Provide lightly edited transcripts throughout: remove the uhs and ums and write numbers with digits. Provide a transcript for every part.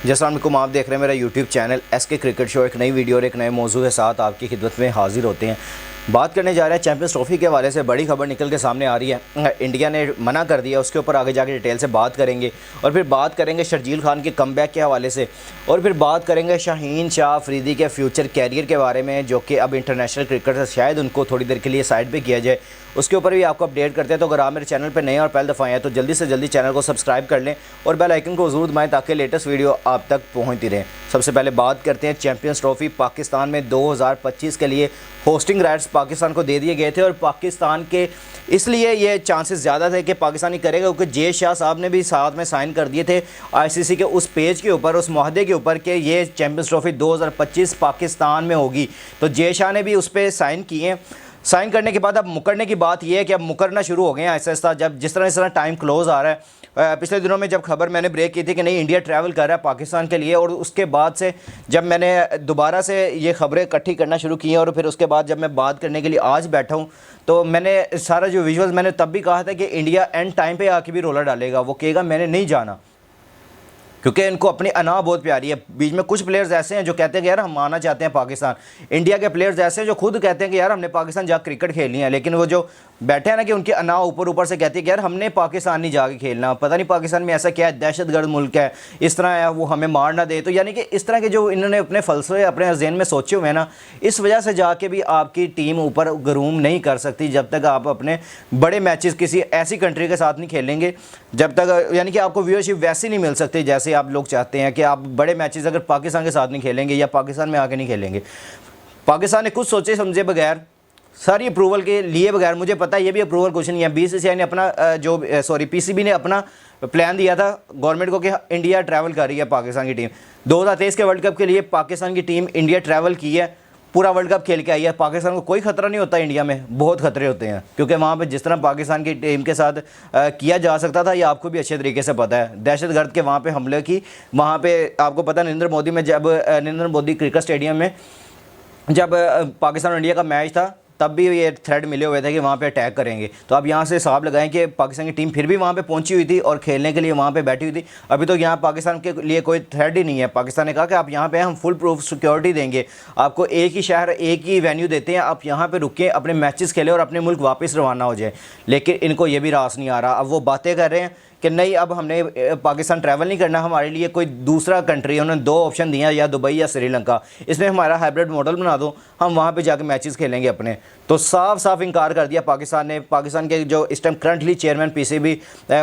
जैसा आप देख रहे हैं मेरा YouTube channel SK cricket show. एक नई वीडियो और एक नए मौजू के साथ आपकी खिदमत में हाजिर होते हैं। बात करने जा रहे हैं चैंपियंस ट्रॉफी के हवाले से। बड़ी खबर निकल के सामने आ रही है, इंडिया ने मना कर दिया। उसके ऊपर आगे जाके डिटेल से बात करेंगे और फिर बात करेंगे शर्जील खान के कमबैक के हवाले से, और फिर बात करेंगे शाहीन शाह अफरीदी के फ्यूचर कैरियर के बारे में, जो कि अब इंटरनेशनल क्रिकेट से शायद उनको थोड़ी देर के लिए साइड पे किया जाए। उसके ऊपर भी आपको अपडेट करते हैं। तो अगर आप मेरे चैनल पर नए और पहली दफ़ा आए हैं तो जल्दी से जल्दी चैनल को सब्सक्राइब कर लें और बेल आइकन को ज़रूर दबाएं ताकि लेटेस्ट वीडियो आप तक पहुंचती रहे। सबसे पहले बात करते हैं चैंपियंस ट्रॉफी। पाकिस्तान में 2025 के लिए होस्टिंग राइट्स पाकिस्तान को दे दिए गए थे और पाकिस्तान के इसलिए ये चांसेस ज़्यादा थे कि पाकिस्तानी करेगा, क्योंकि जे शाह साहब ने भी साथ में साइन कर दिए थे ICC के उस पेज के ऊपर, उस मुआहदे के ऊपर कि ये चैंपियंस ट्रॉफी 2025 पाकिस्तान में होगी। तो जे शाह ने भी उस पर साइन किए हैं। साइन करने के बाद अब मुकरने की बात यह है कि अब मुकरना शुरू हो गए हैं आहिस्ता आहिस्ता। जब जिस तरह टाइम क्लोज आ रहा है, पिछले दिनों में जब खबर मैंने ब्रेक की थी कि नहीं इंडिया ट्रैवल कर रहा है पाकिस्तान के लिए, और उसके बाद से जब मैंने दोबारा से ये खबरें इकट्ठी करना शुरू की हैं और फिर उसके बाद जब मैं बात करने के लिए आज बैठा हूँ, तो मैंने सारा जो विजुअल्स मैंने तब भी कहा था कि इंडिया एंड टाइम पे आके भी रोला डालेगा। वो कहेगा मैंने नहीं जाना, क्योंकि इनको अपनी अना बहुत प्यारी है। बीच में कुछ प्लेयर्स ऐसे हैं जो कहते हैं कि यार हम आना चाहते हैं पाकिस्तान। इंडिया के प्लेयर्स ऐसे हैं जो खुद कहते हैं कि यार हमने पाकिस्तान जाकर क्रिकेट खेलनी है, लेकिन वो जो बैठे हैं ना कि उनकी अना ऊपर ऊपर से कहती है कि यार हमने पाकिस्तान नहीं जाके खेलना। पता नहीं पाकिस्तान में ऐसा क्या है, दहशतगर्द मुल्क है, इस तरह है, वो हमें मार ना दे। तो यानी कि इस तरह के जो इन्होंने अपने फलसफे अपने जहन में सोचे हुए हैं ना, इस वजह से जाके भी आपकी टीम ऊपर गरूम नहीं कर सकती जब तक आप अपने बड़े मैचेस किसी ऐसी कंट्री के साथ नहीं खेलेंगे, जब तक यानी कि आपको व्यूअरशिप वैसी नहीं मिल सकती जैसे आप लोग चाहते हैं कि आप बड़े मैचेस अगर पाकिस्तान के साथ नहीं खेलेंगे या पाकिस्तान में आके नहीं खेलेंगे। पाकिस्तान ने कुछ सोचे समझे बगैर, सारी अप्रूवल के लिए बगैर, मुझे पता है ये भी अप्रूवल कुछ नहीं है। BCCI ने अपना PCB ने अपना प्लान दिया था गवर्नमेंट को कि इंडिया ट्रैवल कर रही है पाकिस्तान की टीम। 2023 के वर्ल्ड कप के लिए पाकिस्तान की टीम इंडिया ट्रैवल की है, पूरा वर्ल्ड कप खेल के आई है। पाकिस्तान को कोई ख़तरा नहीं होता, इंडिया में बहुत ख़तरे होते हैं, क्योंकि वहाँ पे जिस तरह पाकिस्तान की टीम के साथ किया जा सकता था ये आपको भी अच्छे तरीके से पता है। दहशतगर्द के वहाँ पे हमले की, वहाँ पे आपको पता नरेंद्र मोदी में जब नरेंद्र मोदी क्रिकेट स्टेडियम में जब पाकिस्तान और इंडिया का मैच था, तब भी ये थ्रेड मिले हुए थे कि वहाँ पे अटैक करेंगे। तो अब यहाँ से हिसाब लगाएं कि पाकिस्तान की टीम फिर भी वहाँ पे पहुँची हुई थी और खेलने के लिए वहाँ पे बैठी हुई थी। अभी तो यहाँ पाकिस्तान के लिए कोई थ्रेड ही नहीं है। पाकिस्तान ने कहा कि आप यहाँ पे हम फुल प्रूफ सिक्योरिटी देंगे, आपको एक ही शहर एक ही वेन्यू देते हैं, आप यहाँ पर रुकें, अपने मैचेस खेलें और अपने मुल्क वापस रवाना हो जाए। लेकिन इनको ये भी रास नहीं आ रहा। अब वो बातें कर रहे हैं कि नहीं अब हमने पाकिस्तान ट्रैवल नहीं करना, हमारे लिए कोई दूसरा कंट्री है। उन्होंने 2 ऑप्शन दिया, या दुबई या श्रीलंका, इसमें हमारा हाइब्रिड मॉडल बना दो, हम वहाँ पे जाके मैचेस खेलेंगे अपने। तो साफ साफ इनकार कर दिया पाकिस्तान ने। पाकिस्तान के जो इस time currently chairman PCB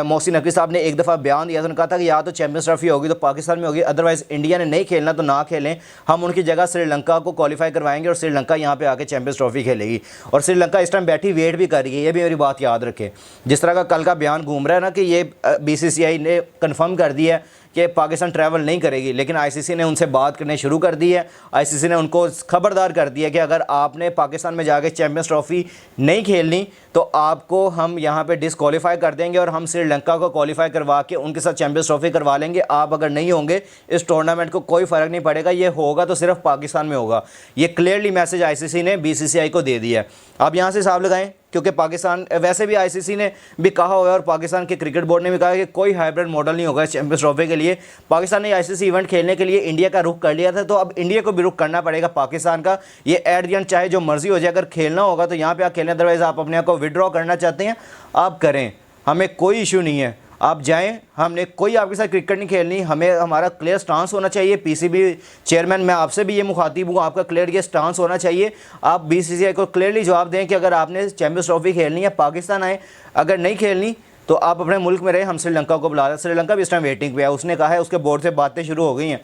Mohsin Naqvi साहब ने एक दफ़ा बयान दिया था, उन्होंने कहा था कि या तो चैंपियंस ट्रॉफी होगी तो पाकिस्तान में होगी, अदरवाइज़ इंडिया ने नहीं खेलना तो ना खेलें, हम उनकी जगह श्रीलंका को क्वालिफाई करवाएंगे और श्रीलंका यहाँ पर आके चैंपियंस ट्रॉफी खेलेगी। और श्रीलंका इस टाइम बैठी वेट भी कर रही है, ये भी मेरी बात याद रखें। जिस तरह का कल का बयान घूम रहा है ना कि ये BCCI ने कंफर्म कर दिया है कि पाकिस्तान ट्रैवल नहीं करेगी, लेकिन ICC ने उनसे बात करने शुरू कर दी है। ICC ने उनको खबरदार कर दिया कि अगर आपने पाकिस्तान में जाके चैंपियंस ट्रॉफी नहीं खेलनी तो आपको हम यहाँ पे डिसक्वालीफाई कर देंगे और हम श्रीलंका को क्वालिफाई करवा के उनके साथ चैंपियंस ट्रॉफी करवा लेंगे। आप अगर नहीं होंगे इस टूर्नामेंट को कोई फ़र्क नहीं पड़ेगा, ये होगा तो सिर्फ पाकिस्तान में होगा। ये क्लियरली मैसेज ICC ने BCCI को दे दिया है। आप यहाँ से हिसाब लगाएं, क्योंकि पाकिस्तान वैसे भी ICC ने भी कहा हुआ है और पाकिस्तान के क्रिकेट बोर्ड ने भी कहा कि कोई हाइब्रिड मॉडल नहीं होगा चैंपियंस ट्रॉफी के लिए। पाकिस्तान ने ICC इवेंट खेलने के लिए इंडिया का रुख कर लिया था, तो अब इंडिया को भी रुख करना पड़ेगा पाकिस्तान का। ये एट द एंड चाहे जो मर्जी हो जाए, अगर खेलना होगा तो यहाँ पे आप खेलें, अदरवाइज़ आप अपने आप को विड्रॉ करना चाहते हैं आप करें, हमें कोई इशू नहीं है, आप जाएं। हमने कोई आपके साथ क्रिकेट नहीं खेलनी, हमें हमारा क्लियर स्टांस होना चाहिए। PCB चेयरमैन मैं आपसे भी ये मुखातिब हूँ, आपका क्लियर ये स्टांस होना चाहिए। आप BCCI को क्लियरली जवाब दें कि अगर आपने चैंपियंस ट्रॉफी खेलनी है पाकिस्तान आए, अगर नहीं खेलनी तो आप अपने मुल्क में रहे, हम श्रीलंका को बुला रहे हैं। श्रीलंका भी इस टाइम वेटिंग पे है, उसने कहा है, उसके बोर्ड से बातें शुरू हो गई हैं।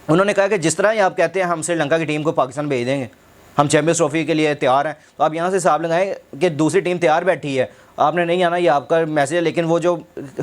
उन्होंने कहा कि जिस तरह ही आप कहते हैं हम श्रीलंका की टीम को पाकिस्तान भेज देंगे, हम चैंपियंस ट्रॉफी के लिए तैयार हैं। तो आप यहाँ से हिसाब लगाएं कि दूसरी टीम तैयार बैठी है, आपने नहीं आना, ये आपका मैसेज है। लेकिन वो जो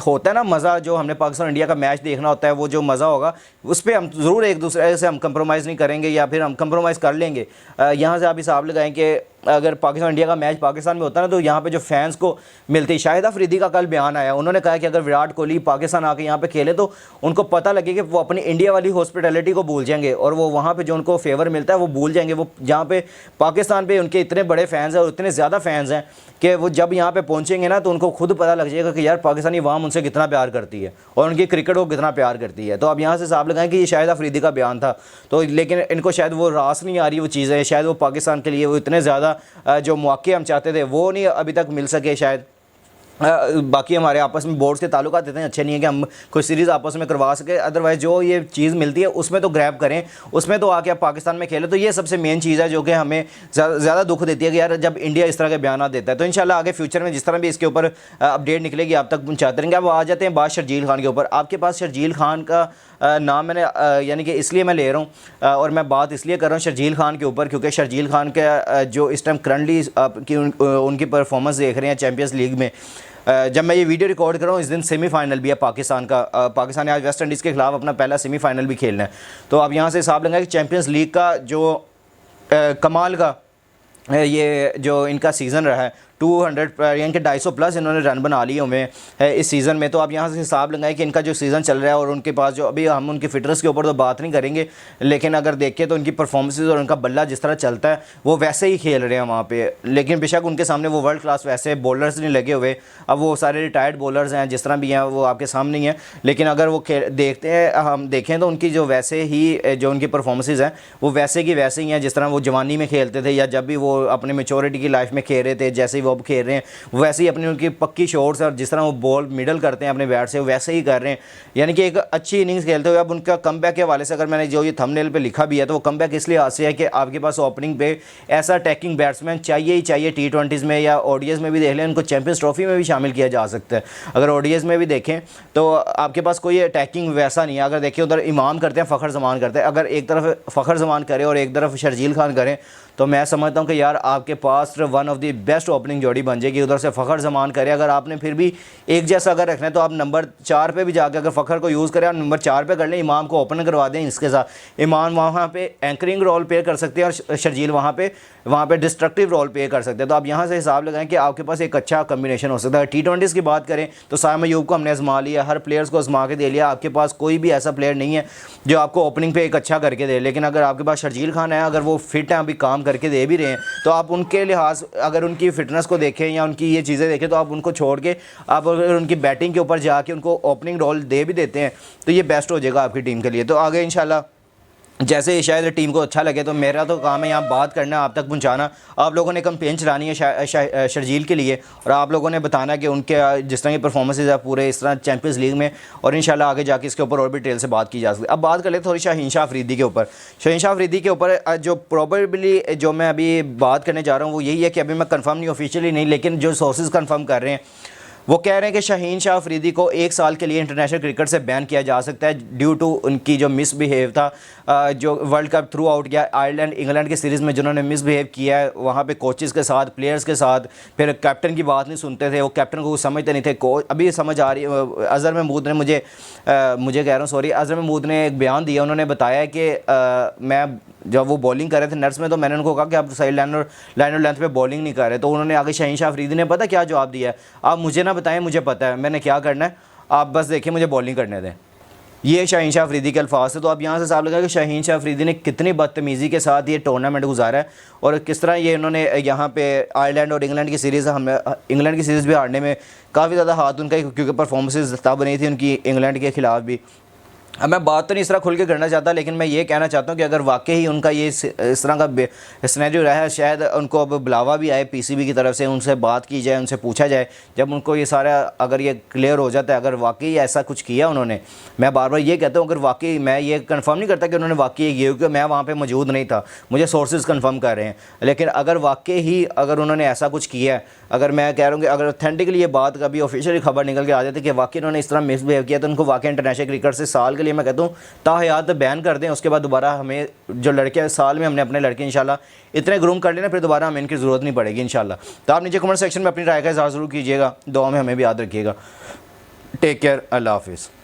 होता है ना मज़ा, जो हमने पाकिस्तान इंडिया का मैच देखना होता है, वो जो मज़ा होगा उस पर हम ज़रूर एक दूसरे से हम कंप्रोमाइज़ नहीं करेंगे, या फिर हम कंप्रोमाइज़ कर लेंगे। यहाँ से आप हिसाब लगाएं कि अगर पाकिस्तान इंडिया का मैच पाकिस्तान में होता ना तो यहाँ पे जो फैंस को मिलती। शाहिद अफरीदी का कल बयान आया, उन्होंने कहा कि अगर विराट कोहली पाकिस्तान आके यहाँ पे खेले तो उनको पता लगे कि वो अपनी इंडिया वाली हॉस्पिटैलिटी को भूल जाएंगे और वो वहाँ पे जो उनको फेवर मिलता है वो भूल जाएंगे। वो जहाँ पे पाकिस्तान पे उनके इतने बड़े फैंस हैं और इतने ज़्यादा फैंस हैं कि वो जब यहाँ पे पहुँचेंगे ना तो उनको खुद पता लग जाएगा कि यार पाकिस्तानी अवाम उनसे कितना प्यार करती है और उनकी क्रिकेट को कितना प्यार करती है। तो अब यहाँ से हिसाब लगाएं कि ये शाहिद अफरीदी का बयान था, तो लेकिन इनको शायद वो रास नहीं आ रही वो चीज़ें, शायद वो पाकिस्तान के लिए वो इतने ज़्यादा जो मौके हम चाहते थे वो नहीं अभी तक मिल सके शायद। बाकी हमारे आपस में बोर्ड्स के ताल्लुकात इतने अच्छे नहीं है कि हम कोई सीरीज़ आपस में करवा सके, अदरवाइज़ जो ये चीज़ मिलती है उसमें तो ग्रैब करें, उसमें तो आके आप पाकिस्तान में खेलें। तो ये सबसे मेन चीज़ है जो कि हमें ज़्यादा दुख देती है कि यार जब इंडिया इस तरह के बयान देता है। तो इंशाल्लाह आगे फ्यूचर में जिस तरह भी इसके ऊपर अपडेट निकलेगी आप तक पहुँचाते रहेंगे। अब आ जाते हैं बात शर्जील खान के ऊपर। आपके पास शर्जील खान का नाम मैंने यानी कि इसलिए मैं ले रहा हूँ और मैं बात इसलिए कर रहा हूँ शर्जील खान के ऊपर क्योंकि शर्जील खान का जो इस टाइम करंटली उनकी परफॉर्मेंस देख रहे हैं चैम्पियंस लीग में। जब मैं ये वीडियो रिकॉर्ड कर रहा हूँ इस दिन सेमीफाइनल भी है पाकिस्तान का। पाकिस्तान ने आज वेस्ट इंडीज़ के खिलाफ अपना पहला सेमीफाइनल भी खेलना है। तो अब यहाँ से हिसाब लगाएं कि चैम्पियंस लीग का जो कमाल का ये जो इनका सीज़न रहा है 200 यानी कि 250 प्लस इन्होंने रन बना लिए हुए हैं इस सीज़न में। तो आप यहाँ से हिसाब लगाएं कि इनका जो सीज़न चल रहा है और उनके पास जो अभी हम उनकी फिटनेस के ऊपर तो बात नहीं करेंगे, लेकिन अगर देखें तो उनकी परफॉर्मेंसेज और उनका बल्ला जिस तरह चलता है वो वैसे ही खेल रहे हैं वहाँ पे। लेकिन बेशक उनके सामने वो वर्ल्ड क्लास वैसे बॉलर्स नहीं लगे हुए, अब वो सारे रिटायर्ड बॉलर्स हैं जिस तरह भी हैं वो आपके सामने ही हैं। लेकिन अगर वो देखते हैं हम देखें तो उनकी जो वैसे ही जो उनकी परफॉर्मेंसेज हैं वो वैसे की वैसे ही हैं जिस तरह वो जवानी में खेलते थे या जब भी वो अपने मेच्योरिटी की लाइफ में खेल रहे थे, जैसे ही वो अब खेल रहे हैं वैसे ही अपनी उनकी पक्की शॉट्स और जिस तरह वो बॉल मिडल करते हैं अपने बैट से वैसे ही कर रहे हैं। यानी कि एक अच्छी इनिंग्स खेलते हुए अब उनका कमबैक के हवाले से अगर मैंने जो ये थंबनेल पे लिखा भी है तो वो कमबैक इसलिए हासिल है कि आपके पास ओपनिंग पे ऐसा अटैकिंग बैट्समैन चाहिए ही चाहिए। T20s में या ODIs में भी देख लें, उनको चैंपियंस ट्रॉफी में भी शामिल किया जा सकता है। अगर ODIs में भी देखें तो आपके पास कोई अटैकिंग वैसा नहीं है। अगर देखिए उधर इमाम करते हैं, फ़खर जमान करते हैं, अगर एक तरफ फ़खर जमान करे और एक तरफ शर्जील खान करें तो मैं समझता हूँ कि यार आपके पास one of the best opening जोड़ी बन जाएगी। उधर से फ़खर जमान करे, अगर आपने फिर भी एक जैसा अगर रखना है तो आप नंबर 4 पे भी जाके अगर फ़खर को यूज़ करें आप नंबर 4 पे कर लें, इमाम को ओपन करवा दें। इसके साथ इमाम वहाँ पे एंकरिंग रोल प्ले कर सकते हैं और शर्जील वहाँ पे डिस्ट्रक्टिव रोल प्ले कर सकते हैं। तो आप यहाँ से हिसाब लगाएं कि आपके पास एक अच्छा कम्बिनेशन हो सकता है। T20s की बात करें तो साइम अयूब को हमने आजमा लिया, हर प्लेयर्स को आजमा के दे लिया। आपके पास कोई भी ऐसा प्लेयर नहीं है जो आपको ओपनिंग पे एक अच्छा करके दे। लेकिन अगर आपके पास शर्जील खान है, अगर वो फिट हैं, अभी काम करके दे भी रहे हैं, तो आप उनके लिहाज अगर उनकी फिटनेस को देखें या उनकी ये चीज़ें देखें तो आप उनको छोड़ के आप अगर उनकी बैटिंग के ऊपर जाके उनको ओपनिंग रोल दे भी देते हैं तो ये बेस्ट हो जाएगा आपकी टीम के लिए। तो आगे इंशाल्लाह जैसे शायद टीम को अच्छा लगे। तो मेरा तो काम है यहाँ बात करना, आप तक पहुँचाना। आप लोगों ने कैंपेन चलानी है शर्जील के लिए और आप लोगों ने बताना कि उनके जिस तरह की परफॉर्मेंसेज है पूरे इस तरह चैंपियंस लीग में, और इंशाल्लाह आगे जाके इसके ऊपर और भी डिटेल से बात की जा सकती है। अब बात कर ले थोड़ी शाहीन शाह अफरीदी के ऊपर। शाहीन शाह अफरीदी के ऊपर जो प्रॉबेबली जो मैं अभी बात करने जा रहा हूँ वो यही है कि अभी मैं कन्फर्म नहीं, ऑफिशियली नहीं, लेकिन जो सोर्सेज कन्फर्म कर रहे हैं वो कह रहे हैं कि शाहीन शाह अफरीदी को 1 साल के लिए इंटरनेशनल क्रिकेट से बैन किया जा सकता है ड्यू टू उनकी जो मिसबिहेव था जो वर्ल्ड कप थ्रू आउट किया आयरलैंड इंग्लैंड की सीरीज़ में, जिन्होंने मिसबिहेव किया है वहाँ पे कोचेज़ के साथ, प्लेयर्स के साथ, फिर कैप्टन की बात नहीं सुनते थे, वो कैप्टन को समझते नहीं थे। कोच अभी समझ आ रही है, अज़हर महमूद ने मुझे कह रहा हूँ सॉरी, अज़हर महमूद ने एक बयान दिया, उन्होंने बताया कि मैं जब वो बॉलिंग कर रहे थे नर्स में तो मैंने उनको कहा कि आप साइड लाइन और लेंथ पे बॉलिंग नहीं कर रहे, तो उन्होंने आगे शाहीन शाह अफरीदी ने पता क्या जवाब दिया है, आप मुझे ना बताएं, मुझे पता है मैंने क्या करना है, आप बस देखिए मुझे बॉलिंग करने दें। ये शाहीन शाह अफरीदी के अल्फाज है। तो आप यहाँ से साफ लगा कि शाहीन शाह अफरीदी ने कितनी बदतमीज़ी के साथ ये टूर्नामेंट गुजारा है और किस तरह ये इन्होंने यहाँ पे आयरलैंड और इंग्लैंड की सीरीज़, हमें इंग्लैंड की सीरीज़ भी हारने में काफ़ी ज़्यादा हाथ उनका, क्योंकि परफॉर्मेंसेज तब नहीं थी उनकी इंग्लैंड के ख़िलाफ़ भी। अब मैं बात तो नहीं इस तरह खुल के करना चाहता, लेकिन मैं ये कहना चाहता हूँ कि अगर वाकई ही उनका ये इस तरह का सिनेरियो रहा है, शायद उनको अब बुलावा भी आए PCB की तरफ से, उनसे बात की जाए, उनसे पूछा जाए, जब उनको ये सारा अगर ये क्लियर हो जाता है, अगर वाकई ऐसा कुछ किया उन्होंने। मैं बार बार ये कहता हूँ अगर वाकई, मैं ये कंफर्म नहीं करता कि उन्होंने वाकई ये किया, क्योंकि मैं वहाँ पर मौजूद नहीं था, मुझे सोर्सेज कन्फर्म कर रहे हैं, लेकिन अगर वाकई ही अगर उन्होंने ऐसा कुछ किया है, अगर मैं कह रहा हूँ कि अगर ऑथेंटिकली ये बात कभी ऑफिशियली खबर निकल के आ जाती है कि वाकई उन्होंने इस तरह मिसबिहेव किया, तो उनको वाकई इंटरनेशनल क्रिकेट से साल के लिए मैं कहता हूँ ताहयात बैन कर दें। उसके बाद दोबारा हमें जो लड़के साल में हमने अपने लड़के इंशाल्लाह इतने ग्रूम कर लेना, फिर दोबारा हमें इनकी ज़रूरत नहीं पड़ेगी इंशाल्लाह। तो आप नीचे कमेंट सेक्शन में अपनी राय का इज़हार ज़रूर कीजिएगा, दुआ में हमें भी याद रखिएगा। टेक केयर, अल्लाह हाफिज़।